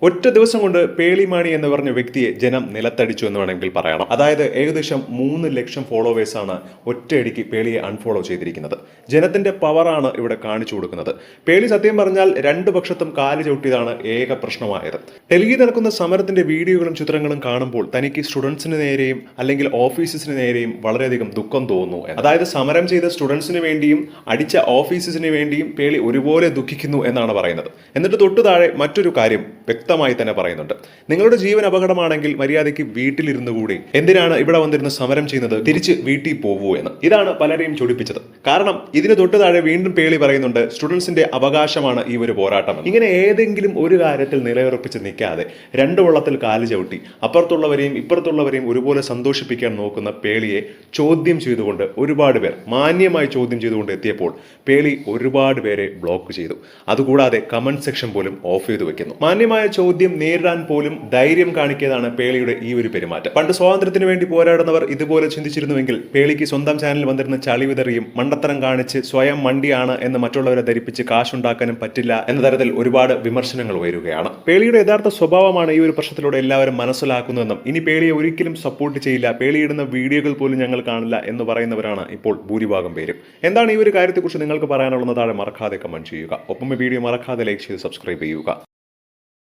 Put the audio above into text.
ഒറ്റ ദിവസം കൊണ്ട് പേളിമാണി എന്ന് പറഞ്ഞ വ്യക്തിയെ ജനം നിലത്തടിച്ചു എന്ന് വേണമെങ്കിൽ പറയണം. അതായത് ഏകദേശം 3 ലക്ഷം ഫോളോവേഴ്സാണ് ഒറ്റയടിക്ക് പേളിയെ അൺഫോളോ ചെയ്തിരിക്കുന്നത്. ജനത്തിന്റെ പവറാണ് ഇവിടെ കാണിച്ചു കൊടുക്കുന്നത്. പേളി സത്യം പറഞ്ഞാൽ രണ്ടു പക്ഷത്തും കാല് ചവിട്ടിയതാണ് ഏക പ്രശ്നമായത്. ഡൽഹിയിൽ നടക്കുന്ന സമരത്തിന്റെ വീഡിയോകളും ചിത്രങ്ങളും കാണുമ്പോൾ തനിക്ക് സ്റ്റുഡൻസിന് നേരെയും അല്ലെങ്കിൽ ഓഫീസസിന് നേരെയും വളരെയധികം ദുഃഖം തോന്നുന്നു. അതായത് സമരം ചെയ്ത സ്റ്റുഡൻസിന് വേണ്ടിയും അടിച്ച ഓഫീസസിന് വേണ്ടിയും പേളി ഒരുപോലെ ദുഃഖിക്കുന്നു എന്നാണ് പറയുന്നത്. എന്നിട്ട് തൊട്ടു താഴെ മറ്റൊരു കാര്യം വ്യക്തമായി തന്നെ പറയുന്നുണ്ട്. നിങ്ങളുടെ ജീവൻ അപകടമാണെങ്കിൽ മര്യാദയ്ക്ക് വീട്ടിലിരുന്നു കൂടി എന്തിനാണ് ഇവിടെ വന്നിരുന്ന് സമരം ചെയ്യുന്നത്, തിരിച്ച് വീട്ടിൽ പോവൂ എന്ന്. ഇതാണ് പലരെയും ചൊടിപ്പിച്ചത്. കാരണം ഇതിന് തൊട്ട് താഴെ വീണ്ടും പേളി പറയുന്നുണ്ട് സ്റ്റുഡൻസിന്റെ അവകാശമാണ് ഈ ഒരു പോരാട്ടം. ഇങ്ങനെ ഏതെങ്കിലും ഒരു കാര്യത്തിൽ നിലയുറപ്പിച്ച് നിൽക്കാതെ രണ്ടു വള്ളത്തിൽ കാല് ചവിട്ടി അപ്പുറത്തുള്ളവരെയും ഇപ്പുറത്തുള്ളവരെയും ഒരുപോലെ സന്തോഷിപ്പിക്കാൻ നോക്കുന്ന പേളിയെ ചോദ്യം ചെയ്തുകൊണ്ട് ഒരുപാട് പേർ മാന്യമായി ചോദ്യം ചെയ്തുകൊണ്ട് എത്തിയപ്പോൾ പേളി ഒരുപാട് പേരെ ബ്ലോക്ക് ചെയ്തു. അതുകൂടാതെ കമന്റ് സെക്ഷൻ പോലും ഓഫ് ചെയ്തു വെക്കുന്നു. മാന്യമായ ചോദ്യം നേരിടാൻ പോലും ധൈര്യം കാണിക്കിയതാണ് പേളിയുടെ ഈ ഒരു പെരുമാറ്റം. പണ്ട് സ്വാതന്ത്ര്യത്തിന് വേണ്ടി പോരാടുന്നവർ ഇതുപോലെ ചിന്തിച്ചിരുന്നുവെങ്കിൽ പേളിക്ക് സ്വന്തം ചാനലിൽ വന്നിരുന്ന ചളി വിതറിയും മണ്ടത്തരം കാണിച്ച് സ്വയം മണ്ടിയാണ് എന്ന് മറ്റുള്ളവരെ ധരിപ്പിച്ച് കാശുണ്ടാക്കാനും പറ്റില്ല എന്ന തരത്തിൽ ഒരുപാട് വിമർശനങ്ങൾ ഉയരുകയാണ്. പേളിയുടെ യഥാർത്ഥ സ്വഭാവമാണ് ഈ ഒരു പ്രശ്നത്തിലൂടെ എല്ലാവരും മനസ്സിലാക്കുന്നതെന്നും ഇനി പേളിയെ ഒരിക്കലും സപ്പോർട്ട് ചെയ്യില്ല, പേളിയിടുന്ന വീഡിയോകൾ പോലും ഞങ്ങൾ കാണില്ല എന്ന് പറയുന്നവരാണ് ഇപ്പോൾ ഭൂരിഭാഗം പേരും. എന്താണ് ഈ ഒരു കാര്യത്തെക്കുറിച്ച് നിങ്ങൾക്ക് പറയാനുള്ളത് താഴെ മറക്കാതെ കമന്റ് ചെയ്യുക. ഒപ്പം ഈ വീഡിയോ മറക്കാതെ ലൈക്ക് ചെയ്ത് സബ്സ്ക്രൈബ് ചെയ്യുക.